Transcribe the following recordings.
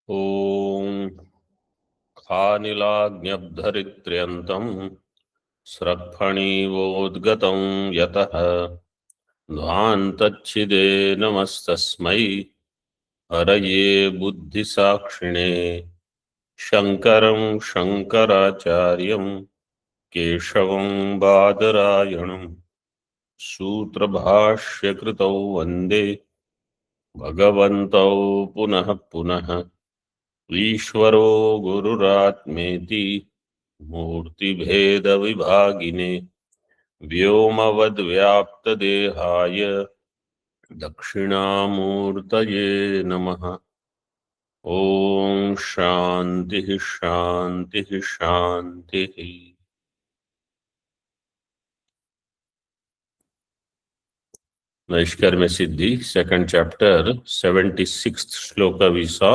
ॐ खानिलाग्न्यब्धरित्र्यन्तं स्रक्फणीवोद्गतं यतः ध्वान्तच्छिदे नमस्तस्मै हरये बुद्धिसाक्षिणे शङ्करं शङ्कराचार्यं केशवं बादरायणं सूत्रभाष्यकृतौ वन्दे भगवन्तौ पुनः पुनः ईश्वरो गुरुरात्मेति मूर्तिभेदविभागिने व्योमवद्व्याप्तदेहाय दक्षिणामूर्तये नमः। ओम शांति शांति शांति। नैष्कर्म्य सिद्धि सेकंड चैप्टर 76th श्लोक वी सॉ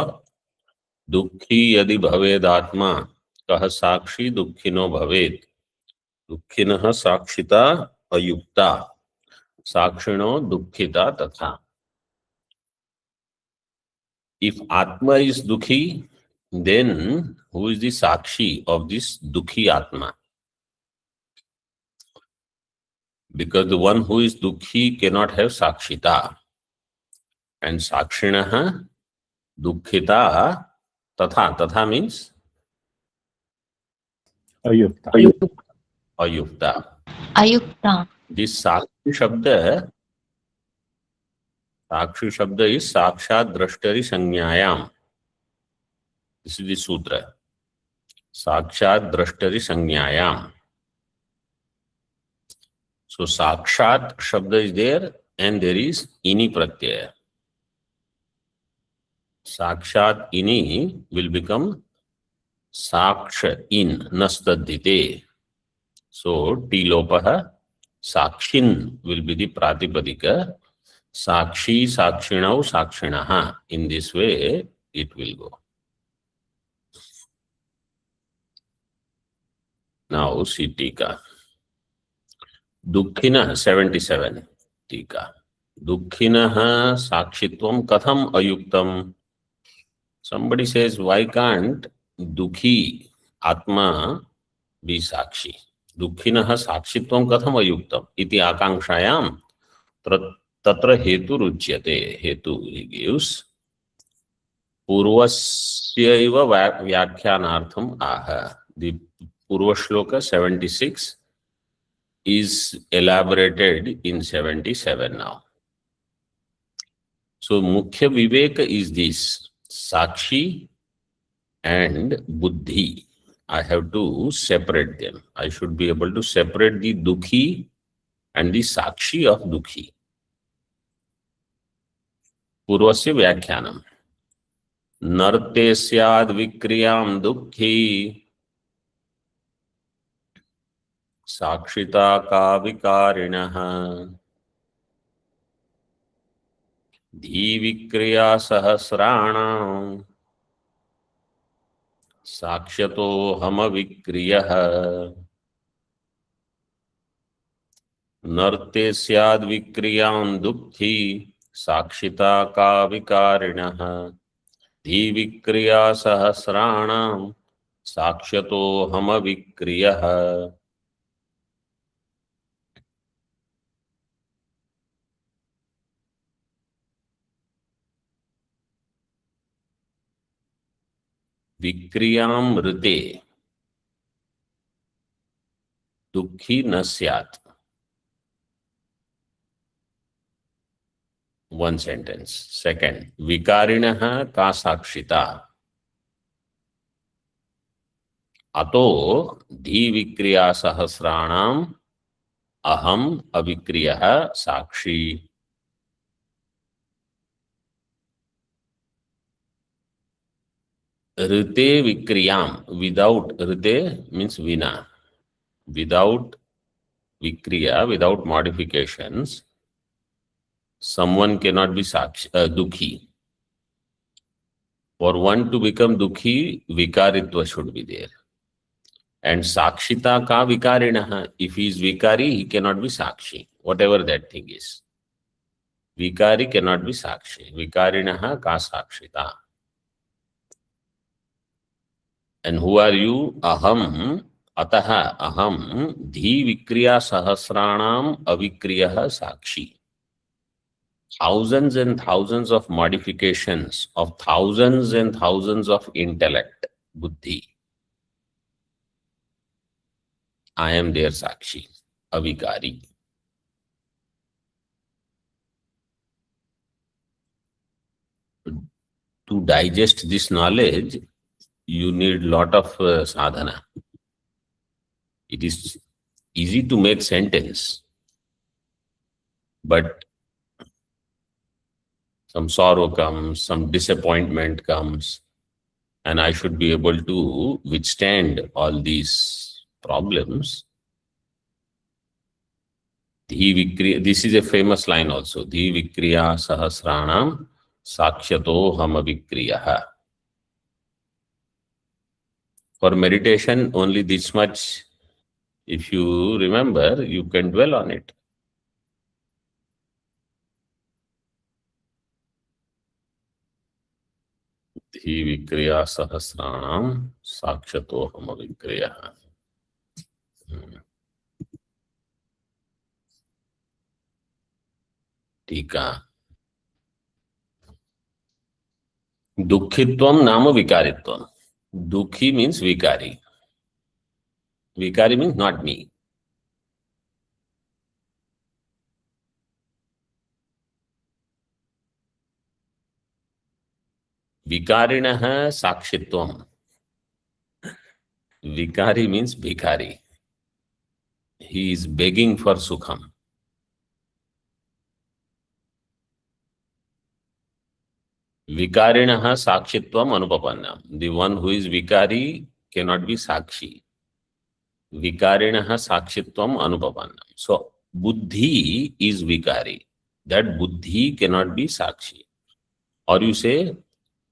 दुःखी यदि भवेदात्मा कः साक्षी दुःखिनो भवेत् दुःखिनः साक्षिता अयुक्ता साक्षिणो दुःखिता तथा। If Atma is Dukhi, then who is the Sakshi of this Dukhi Atma? Because the one who is Dukhi cannot have Sakshita. And Sakshinaha Dukhita Tatha. Tatha means? Ayukta. Ayukta. Ayukta. This Sakshi Shabda is Sakshat Drashtari Sanyayam. This is the Sutra. Sakshat Drashtari Sanyayam. So Sakshat Shabda is there and there is Ini Pratyaya. Sakshat Ini will become Saksha in Nastadite. So Tilopaha Sakshin will be the Pratipadika. Sakshi Sakshinau Sakshinaha. In this way it will go. Now see Tika. Dukkhina 77 Tika. Dukkhinaha Sakshitvam Katham Ayuktam. Somebody says, why can't Dukhi Atma be Sakshi? Dukkhinaha Sakshitvam Katham Ayuktam. Iti Akankshayam Tatra Hetu Ruchyate. Hetu he gives. Purvasyaiva Vyakhyanartham Aha. The Purva Shloka 76 is elaborated in 77 now. So Mukhya Viveka is this. Sakshi and Buddhi. I have to separate them. I should be able to separate the Dukhi and the Sakshi of Dukhi. Purvasya Vyakhyanam. Narte syad vikriyam dukhi sakshita ka vikarinaha dhi vikriya sahasranam sakshato hama vikriyaha. Narte syad vikriyam dukhi sakshita ka vikarinaha dhi vikriya sahasranam sakshato hama vikriyaha. Vikriyam rite dukhi na syat. One sentence. Second, vikarinaha ka sakshita. Ato dhi vikriya sahasranam aham avikriyaha sakshi. Rite vikriyam. Without rite means vina. Without vikriya, without modifications, someone cannot be dukhi. For one to become dukhi, vikaritva should be there. And sakshita ka vikarinaha. If he is vikari, he cannot be sakshi, whatever that thing is. Vikari cannot be sakshi. Vikarinaha ka sakshita. And who are you? Aham. Ataha aham dhi vikriya sahasranam avikriyah sakshi. Thousands and thousands of modifications of thousands and thousands of intellect, buddhi. I am their sakshi, avikari. To digest this knowledge, you need lot of sadhana. It is easy to make sentence, but some sorrow comes, some disappointment comes, and I should be able to withstand all these problems. This is a famous line also. Dhi vikriya sahasranam sakshato ham avikriyah. For meditation, only this much, if you remember, you can dwell on it. Dhi vikriya sahasranam sakshato ham avikriyah. टीका दुखित्वम नाम विकारित्वम. Dukhi means vikari. Vikari means not me. Vikarinah sakshitvam. Vikari means bhikari. He is begging for sukham. Vikarinah sakshitvam anupapannam. The one who is vikari cannot be sakshi. Vikarinah sakshitvam anupapannam. So buddhi is vikari. That buddhi cannot be sakshi. Or you say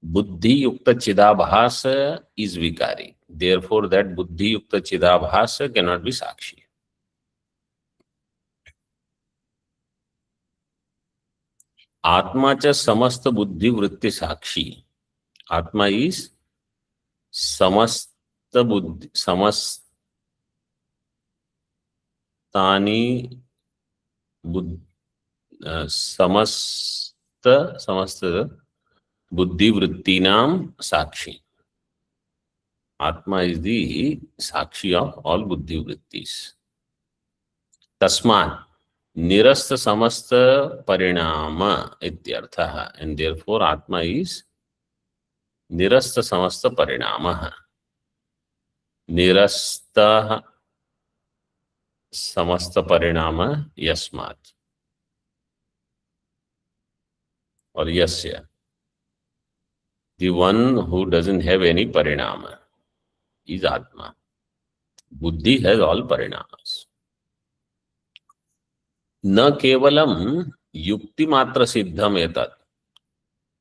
buddhi yukta chidabhasa is vikari. Therefore that buddhi yukta chidabhasa cannot be sakshi. Atma cha samasta buddhi vritti sakshi. Atma is samasta buddhi, samastani samasta buddhi vrittinam sakshi. Atma is the sakshi of all buddhi vrittis. Tasman nirasta samasta parinama ityartha, and therefore Atma is nirasta samasta parinama. Nirasta samasta parinama yasmat or yasya. The one who doesn't have any parinama is Atma. Buddhi has all parinamas. Na kevalam yukti matra siddham etat.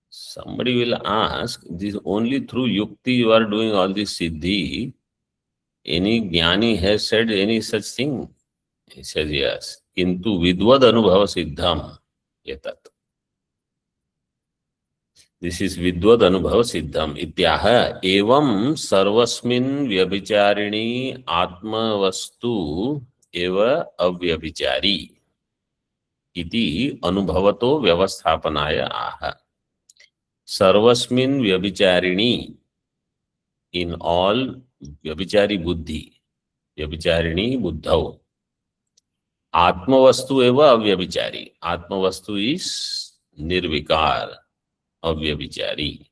Somebody will ask, this only through yukti you are doing all this siddhi. Any jnani has said any such thing? He says yes. Kintu vidvad anubhava siddham etat. This is vidvad anubhava siddham. Ityaha evam sarvasmin vyabhicharini atma vastu eva avyabhichari. Iti anubhavato vyavasthapanaya aha. Sarvasmin vyabhicharini, in all vyabhichari buddhi, vyabhicharini buddhau. Atmavastu eva avyabhichari. Atmavastu is nirvikar, avyabhichari.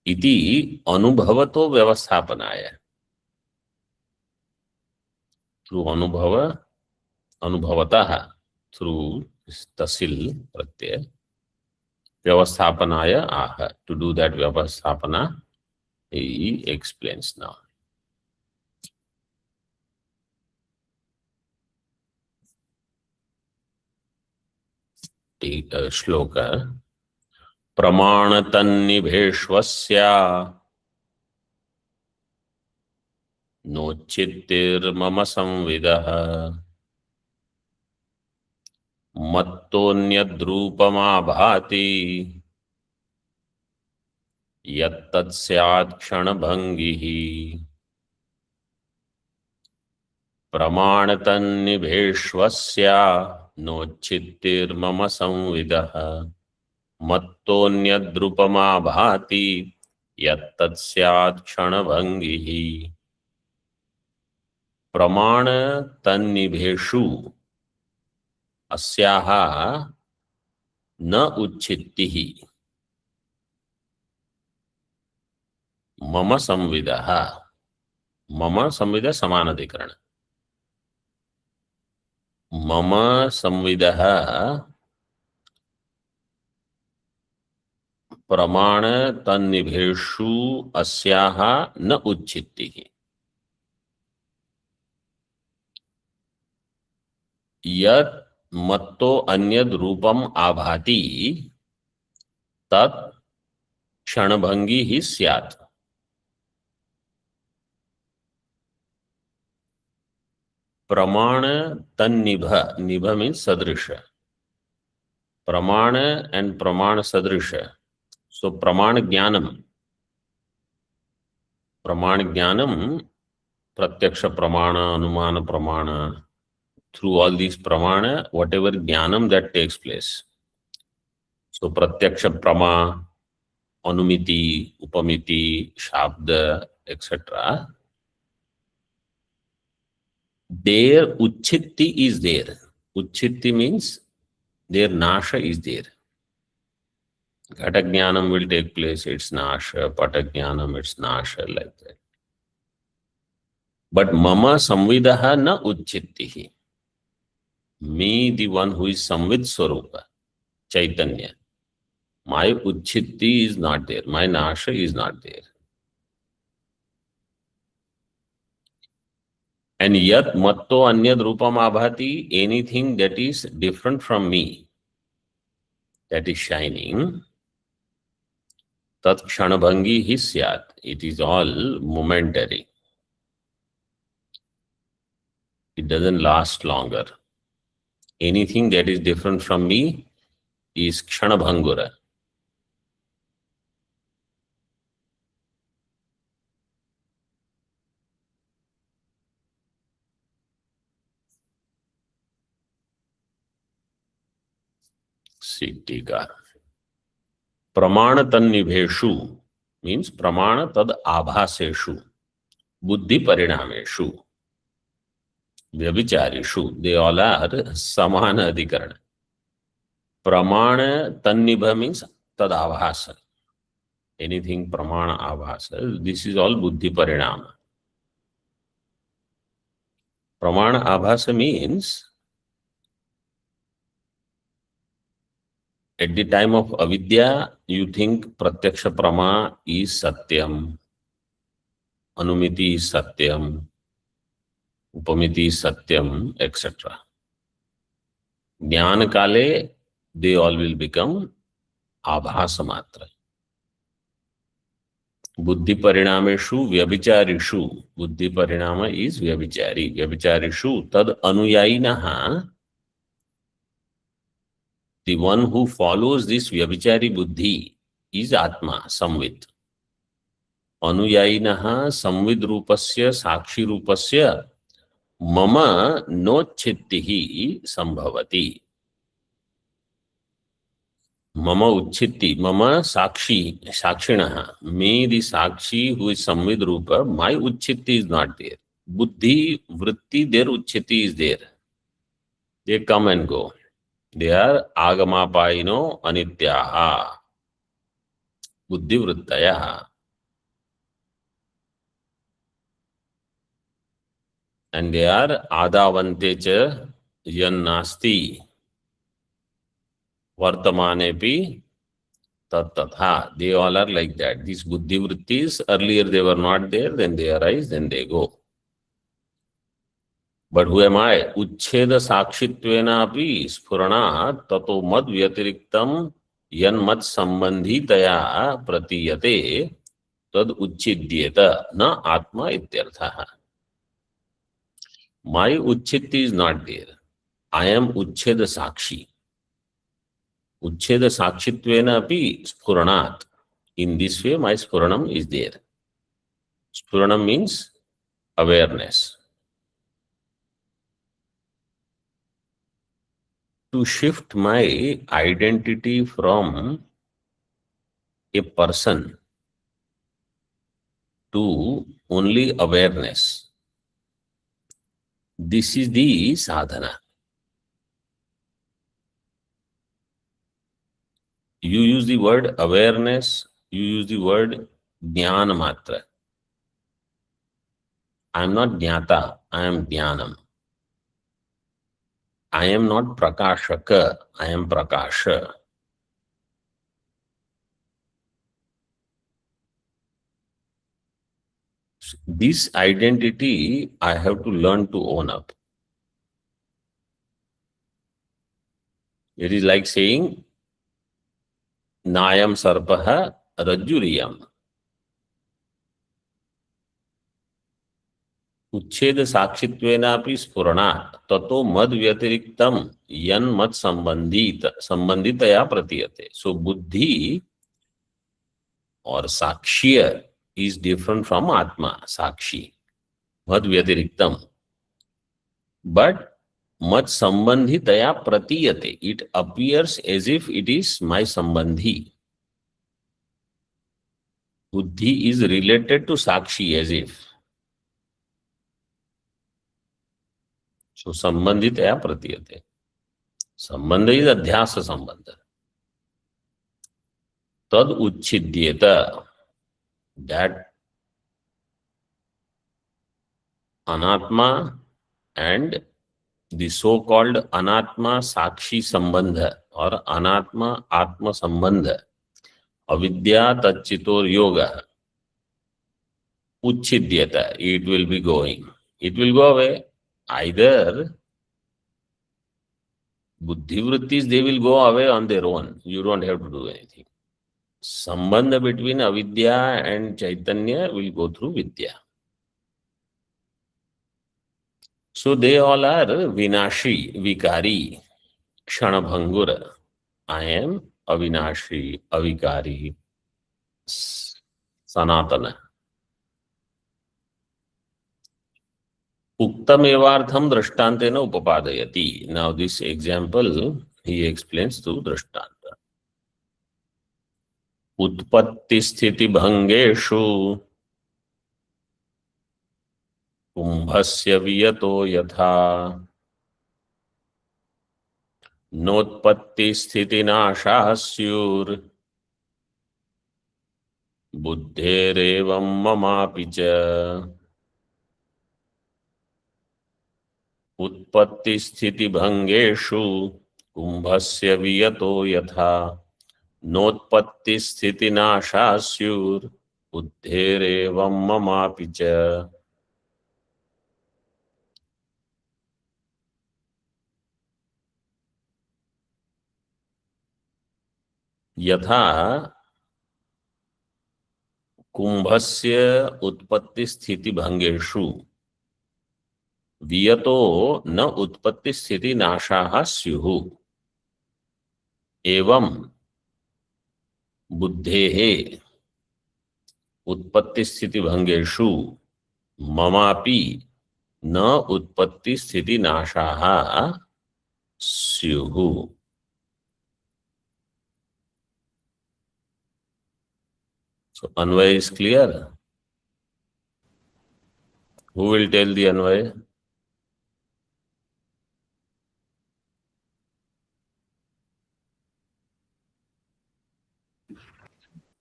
Iti anubhavato vyavasthapanaya. Through anubhava, anubhavataha, through tasil pratyaya, vyavasthapanaya aha. To do that vyavasthapana, he explains now. Shloka. Pramanatannibheshvasya nochittir mama samvidah mattonyadrupama bhati यत्तत् स्यात् क्षणभङ्गिः प्रमाणतन्निभेष्वस्य नोच्छित्तिर्मम संविदः मत्तोऽन्यद्रुपमा भाति यत्तत् स्यात् क्षणभङ्गिः प्रमाणतन्निभेषु अस्याः न उच्छित्तिः मम संविदः। मम संविदः समानाधिकरण। मम संविदः प्रमाण तन्निभेषु अस्याः न उच्छित्तिः। यत् मत्तो अन्यद् रूपम आभाति तत् क्षणभंगी ही स्यात्। प्रमाण तन्निभ, निभ मीन्स सदृश, प्रमाण एंड प्रमाण सदृश। सो प्रमाण ज्ञानम, प्रत्यक्ष प्रमाण, अनुमान प्रमाण, through all these pramana, whatever jnanam that takes place. So pratyaksha prama, anumiti, upamiti, shabda, etc. Their uchchitti is there. Uchchitti means their nasha is there. Ghata jnanam will take place, its nasha, pata jnanam, its nasha, like that. But mama samvidaha na uchchittihi. Me, the one who is samvid swarupa, Chaitanya, my uchchitti is not there, my nasha is not there. And yat matto anyad rupam abhati, anything that is different from me, that is shining, tat kshanabhangi hi syat, it is all momentary. It doesn't last longer. Anything that is different from me is kshanabhangura. Tika. Pramana tannibheshu means pramana tad abhaseshu, buddhi parinameshu, vyabhicharishu. They all are samana adhikarana. Pramana tannibha means tad abhasa. Anything pramana abhasa, this is all buddhi parinama. Pramana abhasa means at the time of avidya, you think pratyaksha prama is satyam, anumiti is satyam, upamiti is satyam, etc. Jnana kale, they all will become abhasa matra. Buddhi parinameshu vyabhicharishu. Buddhi parinama is vyabhichari. Vyabhicharishu tad anuyayinaha. The one who follows this vyabhichari buddhi is Atma, Samvid. Anuyayinaha Samvid rupasya sakshi rupasya mama nochittihi sambhavati. Mama uchchitti, mama sakshi, sakshinaha. Me, the sakshi who is Samvid rupa, my uchchitti is not there. Buddhi, vritti, their uchchitti is there. They come and go. They are agamapayino anityaha, buddhi vrittayaha. And they are adavantecha yannasti vartamanepi tattatha. They all are like that. These buddhi vrittis, earlier they were not there, then they arise, then they go. But who am I? Uchcheda sakshitvena api spurana tato mad vyatiriktam yan mad sambandhitaya pratiyate tad uchchidyeta na atma ityartha. My uchchitti is not there. I am uchcheda sakshi. Uchcheda sakshitvena api spuranat. In this way, my Spuranam is there. Spuranam means awareness. To shift my identity from a person to only awareness, this is the sadhana. You use the word awareness, you use the word jnana matra. I am not jnata, I am jnanam. I am not prakashaka, I am prakasha. This identity I have to learn to own up. It is like saying, Nayam sarpaha rajjuriyam. उच्छेद साक्षित्वेनापि स्फुरणात् ततो मद व्यतिरिक्तम यन मत संबंधितया प्रतीयते. So बुद्धि or sakshya is different from atma, sakshi, mad vyatiriktam. But mad sambandhitaya pratiyate, it appears as if it is my sambandhi. Buddhi is related to sakshi as if. So sambandhitaya pratiyate. Sambandha is adhyasa sambandha. Tad uchchidyeta, that anatma and the so-called anatma sakshi sambandha or anatma atma sambandha, avidya tacchitor yoga, uchchidyata, it will be going. It will go away. Either buddhi vrittis, they will go away on their own. You don't have to do anything. Sambandha between avidya and chaitanya will go through vidya. So they all are vinashi, vikari, kshanabhangura. I am avinashi, avikari, sanatana. Uktamevartham drashtanteena upapadayati. Now this example he explains through drishtanta. Utpatti sthiti bhangeshu kumbhasya viyato yatha notpatti sthiti nashasyur buddherevam mamapi cha. उत्पत्ति स्थिति भंगेषु कुंभस्य वियतो यथा नोत्पत्ति स्थिति नाशास्युर बुद्धेरेवं ममापि च. यथा कुंभस्य उत्पत्ति स्थिति भंगेषु वियतो न उत्पत्ति स्थिति नाशाः स्युः एवं बुद्धेः उत्पत्ति स्थिति भंगेषु ममापि न उत्पत्ति स्थिति नाशाः स्युः. So Anvay is clear. Who will tell the Anvay?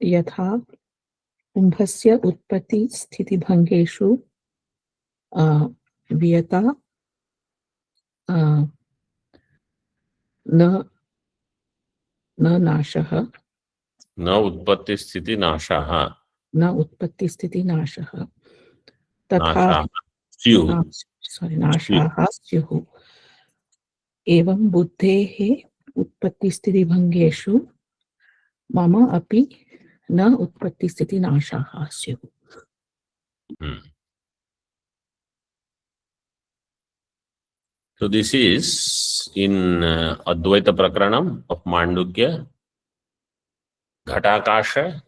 यथा कुंभस्य उत्पत्ति स्थिति भंगेषु वियता न नाशः न उत्पत्ति स्थिति नाशाः न उत्पत्ति स्थिति नाशः तथा नाशाः स्युः नाशाः स्युः एवं बुद्धेः उत्पत्ति स्थिति भंगेषु मम अपि न उत्पत्ति स्थिति नाशाः स्युः. So this is in Advaita Prakranam of Mandukya. Ghatakasha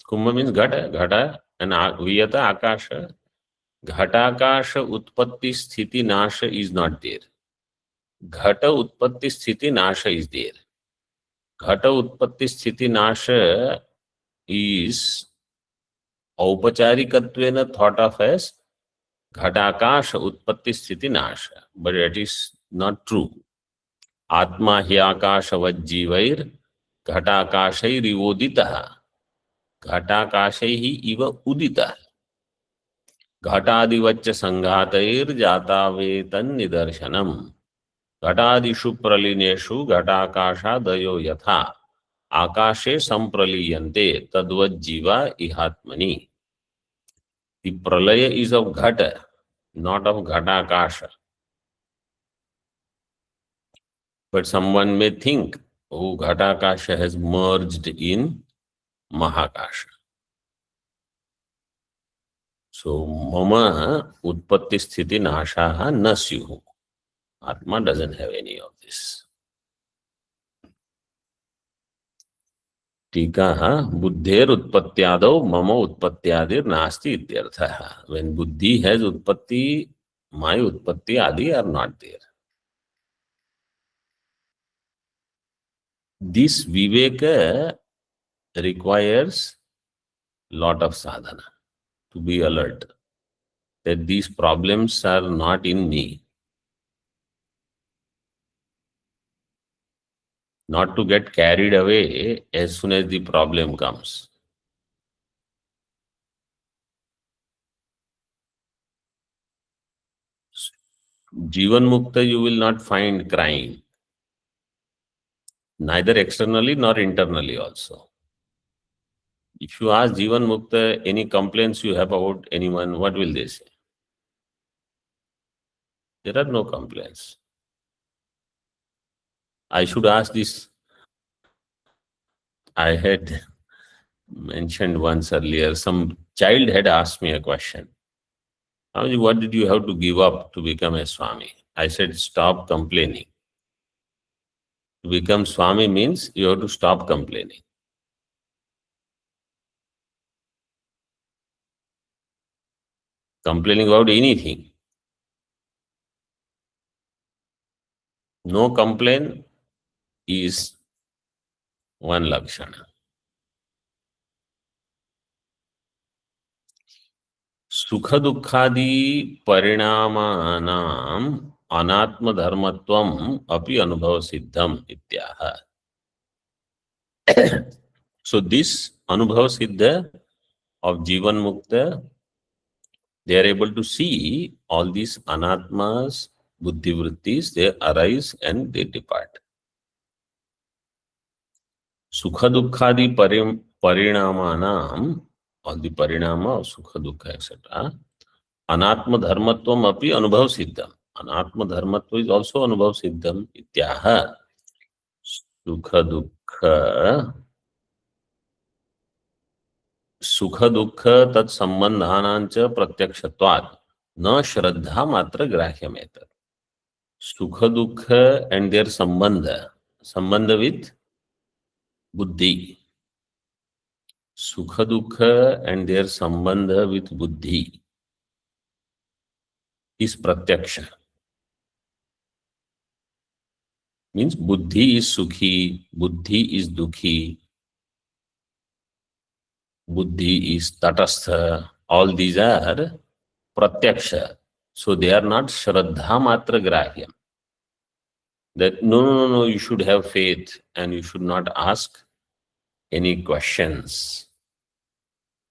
Kumbha means ghata, and viyata akasha. Ghatakasha utpatti sthiti nasha is not there. Ghata utpatti sthiti nasha is there. Ghata utpatti sthiti nasha is औपचारिकत्वेन thought of as घटाकाश उत्पत्ति स्थिति नाश, but it is not true. आत्मा हि आकाशवज्जीवैर घटाकाशैरिवोदितः, घटाकाशैः इव उदितः, घटादिवच्च संघातैर्जाता वेतन्निदर्शनम्, घटादिषु प्रलीनेषु घटाकाशादयो यथा आकाशे संप्रलीयन्ते तद्वज्जीवा इहात्मनि. The pralaya is of ghata, not of ghatakasha. But someone may think, oh, ghatakasha has merged in mahakasha. So, mama utpatti sthiti nashaha na syuhu. Atma doesn't have any of this. Tika buddher utpattyadau mama utpattyadir nasti ityartha. When buddhi has utpatti, my utpatti adi are not there. This viveka requires lot of sadhana to be alert that these problems are not in me. Not to get carried away as soon as the problem comes. Jivan Mukta you will not find crying, neither externally nor internally also. If you ask Jivan Mukta any complaints you have about anyone, what will they say? There are no complaints. I should ask this. I had mentioned once earlier, some child had asked me a question. Swamiji, what did you have to give up to become a Swami? I said, stop complaining. To become Swami means you have to stop complaining. Complaining about anything. No complaint is one lakshana. Sukha dukkhadi parinamanam anatma dharmatvam api anubhava siddham ityaha. So this anubhava siddha of Jivan Mukta, they are able to see all these anatmas, buddhi vrittis, they arise and they depart. Sukha dukkhadi parinamanam, all the parinama of sukha dukkha, etc. Anatma dharmatvam api anubhav siddham. Anatma dharmatva is also anubhav siddham ityaha. Sukha dukha tat sambandhanancha pratyakshatvat na shraddha matra grahyam. Sukha dukha and their sambandha with buddhi. Sukha dukha and their sambandha with buddhi is pratyaksha. Means buddhi is sukhi, buddhi is dukhi, buddhi is tatastha. All these are pratyaksha. So they are not shraddha matra grahyam. That no, you should have faith and you should not ask any questions.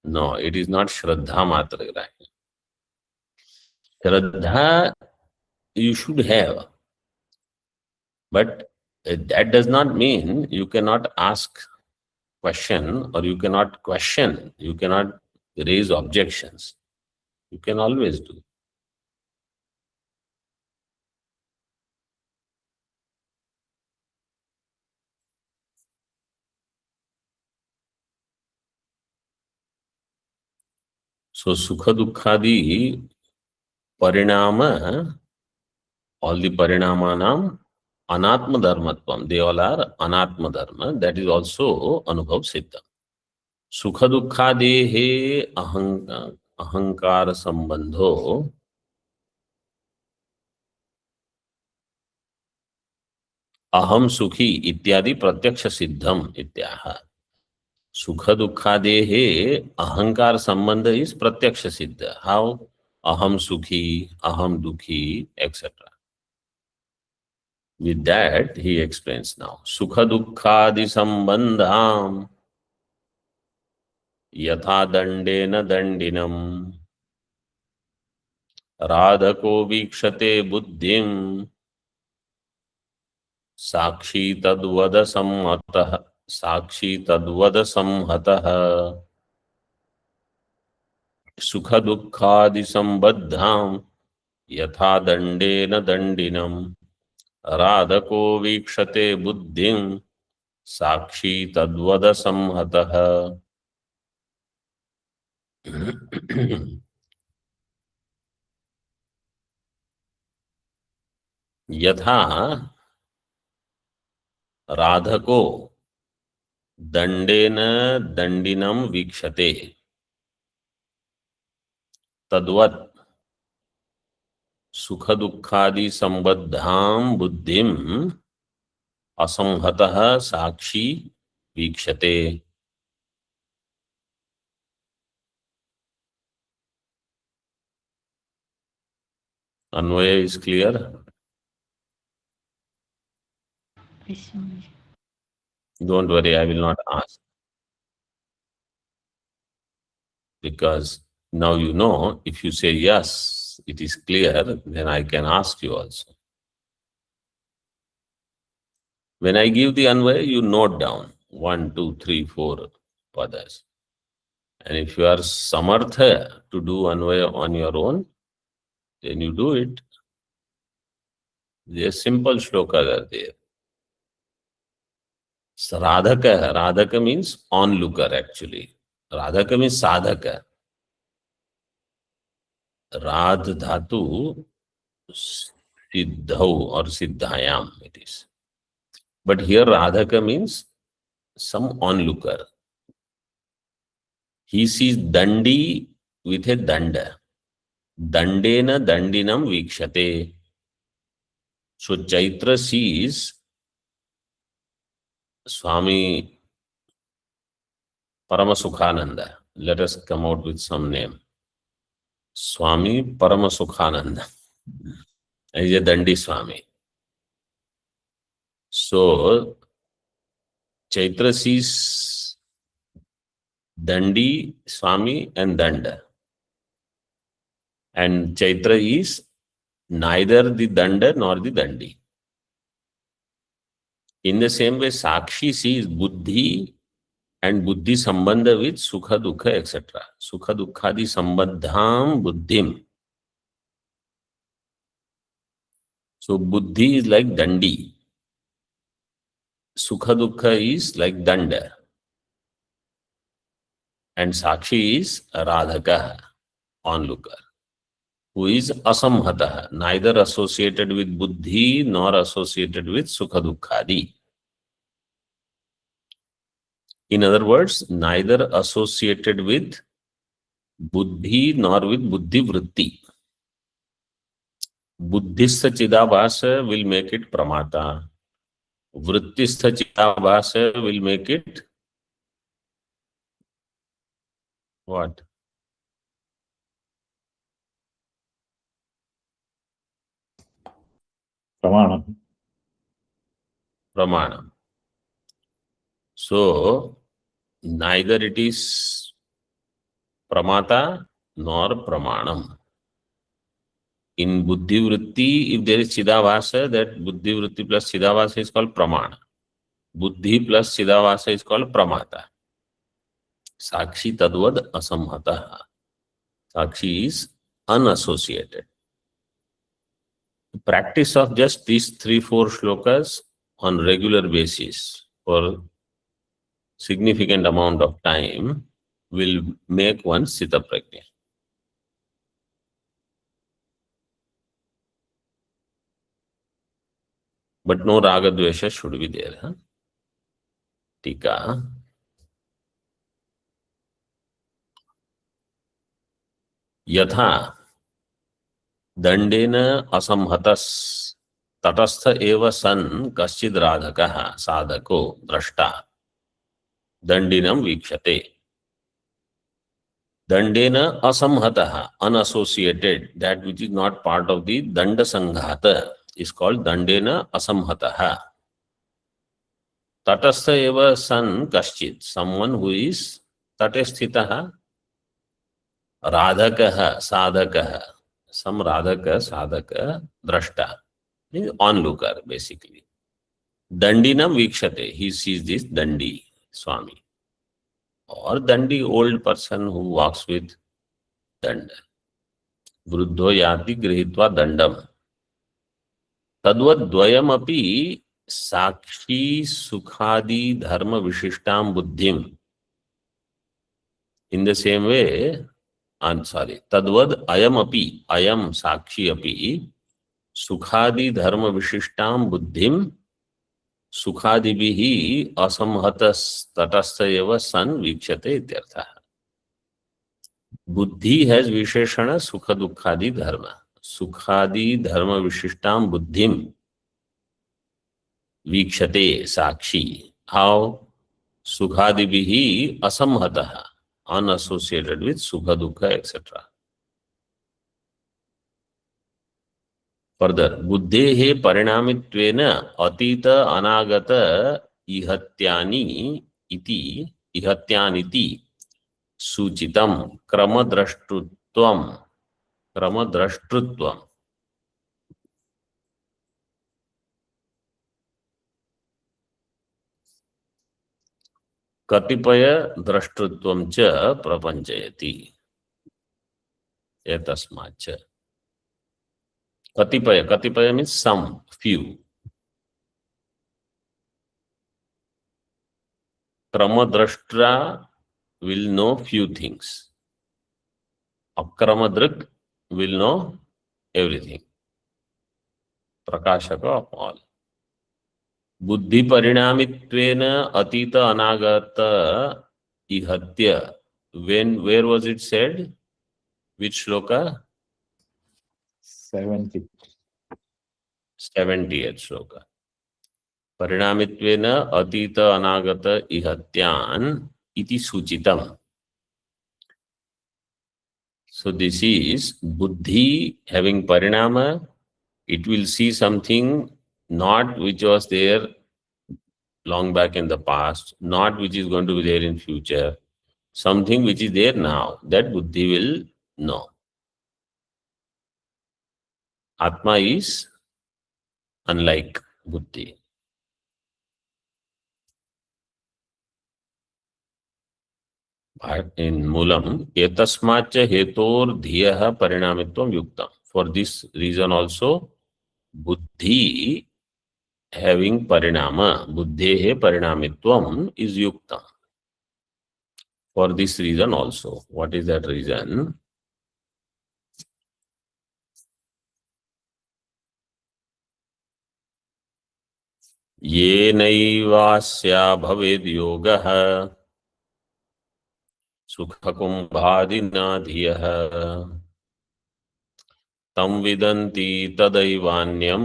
No, it is not shraddha matra grahyam. Shraddha you should have. But that does not mean you cannot ask question or you cannot question, you cannot raise objections. You can always do. So sukha dukkhadi parinama, all the parinamanam anatma dharmatvam, they all are anatma dharma. That is also anubhav siddha. सुख दुःखादेः अहंकार संबंधो अहम सुखी इत्यादि प्रत्यक्ष सिद्धम इत्याह. सुख दुःखादेः अहंकार संबंध is प्रत्यक्ष सिद्ध. How? Aham sukhi, aham dukhi, etc. With that, he explains now. Sukha dukkhadi sambandham yatha dandena dandinam radhako vikshate buddhim sakshi tadvada samhatah sakshi tadvada samhatah sukha dukkhadi sambandham यथा दंडेन दंडिनम राधको वीक्षते बुद्धिं साक्षी तद्वद संहतः. यथा राधको दंडेन दंडिनम वीक्षते तद्वत् सुख दुःखादि संबद्धां बुद्धिम असंहतः साक्षी वीक्षते. अन्वय is clear? Don't worry, I will not ask, because now you know. If you say yes, it is clear, then I can ask you also. When I give the Anvaya, you note down 1, 2, 3, 4 padas. And if you are samartha to do Anvaya on your own, then you do it. There simple shlokas are there. Radhaka. Radhaka means onlooker actually. Radhaka means sadhaka. Radh dhatu siddhau or siddhayam it is. But here Radhaka means some onlooker. He sees dandi with a danda. Dandena dandinam vikshate. So Chaitra sees Swami Paramasukhananda. Let us come out with some name. Swami Paramasukhananda is a Dandi Swami. So Chaitra sees Dandi, Swami and Danda. And Chaitra is neither the Danda nor the Dandi. In the same way, Sakshi sees Buddhi and Buddhi sambandha with Sukha Dukha, etc. Sukha Dukkhadi sambandham Buddhim. So Buddhi is like Dandi. Sukha Dukha is like Danda. And Sakshi is Radhaka, onlooker, who is asamhata, neither associated with Buddhi nor associated with Sukha Dukkhadi. In other words, neither associated with Buddhi nor with Buddhi Vritti. Buddhistha Chidabhasa will make it Pramata. Vrittistha Chidabhasa will make it what? Pramanam. Pramanam. So, neither it is Pramata nor Pramanam. In Buddhi Vritti, if there is Chidavasa, that Buddhi Vritti plus Chidavasa is called Pramana. Buddhi plus Chidavasa is called Pramata. Sakshi Tadvad Asamhata. Sakshi is unassociated. The practice of just these 3-4 shlokas on regular basis for significant amount of time will make one Sita Prajna. But no Raga Dvesha should be there. Huh? Tika. यथा दंडेन असंहतस् तटस्थ एव सन् कश्चिद् राधकः साधको द्रष्टा दंडिनं वीक्षते. Dandena asamhatah, unassociated, that which is not part of the danda sanghata is called dandena asamhatah. Tatastha eva san kaschit, someone who is tatesthitah, radhakah, sadhakah, some radhaka, sadhaka, drashta, means onlooker basically. Dandinam vikshate, he sees this dandi, Swami. Or dandi, old person who walks with danda. वृद्धो याति गृहीत्वा दंडम तद्वद्वयमपि साक्षी सुखादि धर्म विशिष्टां बुद्धिम. In the same way, sorry, तद्वद अयमपि, अयम साक्षी अपि सुखादि धर्म विशिष्टां बुद्धिम सुखादिभिः असंहतस्तटस्थ एव सन् वीक्षते इत्यर्थः. बुद्धि हैज विशेषण सुख दुखादि धर्म. सुखादि धर्म विशिष्टां बुद्धिम वीक्षते साक्षी. How? सुखादिभिः असंहतः, unassociated with sukha dukha etc. Further, बुद्धेः परिणामित्वेन अतीत अनागत इहत्यानि इहत्यानिति सूचितम क्रमद्रष्टृत्वम. कतिपय द्रष्टृत्वम च प्रपंचयति. एतस्माच्च कतिपय, कतिपय मीन्स सम, फ्यू. क्रमद्रष्टा will know few things. Akramadrik will know everything. Prakashaka of all. Buddhi parinamittvena atita anagata ihatya. When, where was it said? Which shloka? 70th shloka. Parinamittvena atita anagata ihatyan iti suchitam. So this is buddhi having parinama. It will see something not which was there long back in the past, not which is going to be there in future, something which is there now, that buddhi will know. Atma is unlike buddhi. In Mulam, etasmacha hetor dhiyah parinamitvam yuktam. For this reason also, buddhi having parinama, buddhehe parinamitvam is yuktam. For this reason also. What is that reason? येनैवास्या भवेद् योगः सुखकुम्भादिना धियः तं विदन्ति तदैवान्यं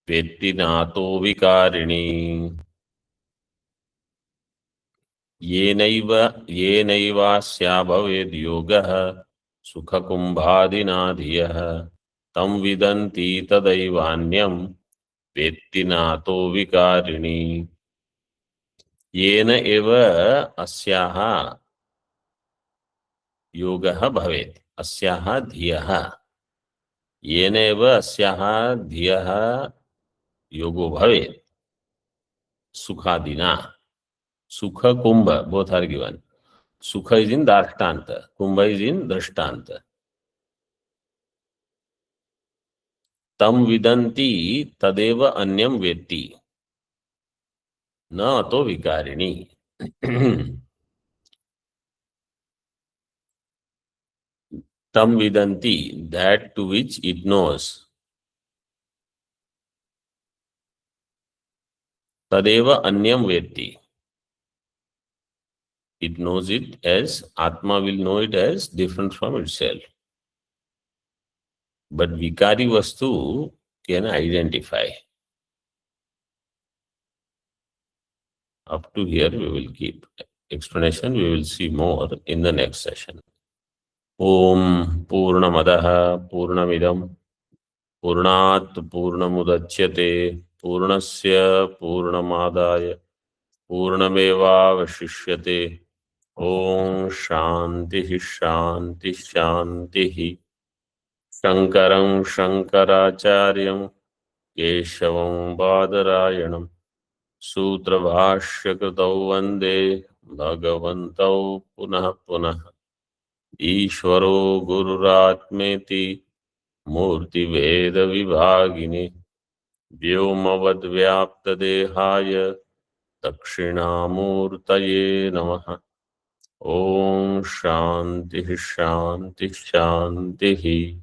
वेत्ति नातो विकारिणी. येनैवास्या भवेद् योगः सुखकुम्भादिना धियः तं विदन्ति तदैवान्यं वेत्ति नातो विकारिणी. येन एव अस्याः योगः भवेत्, अस्याः धियः. येन एव अस्याः धियः योगो भवेत् सुखादिना. सुख कुंभ, both are given. Sukha is in Darshtant, Kumbha is in Drishtanta. Tam vidanti tadeva anyam vetti na ato vikarini. Tam vidanti, that to which it knows. Tadeva anyam vetti. It knows it as, Atma will know it as different from itself. But Vikari Vastu can identify. Up to here we will keep. Explanation we will see more in the next session. Om Purnamadaha Purnamidam Purnat Purnamudachyate Purnasya Purnamadaya Purnamevavashishyate. Om Shanti Shanti Shanti. Shankaram Shankaracharyam Keshavam Badarayanam Sutrabhashyakritau Vande Bhagavantau Punah Punah. Ishvaro Gururatmeti Murti Veda Vibhagini Vyomavad Vyapta Dehaya Dakshinamurtaye Namaha. Om Shanti Shanti Shanti.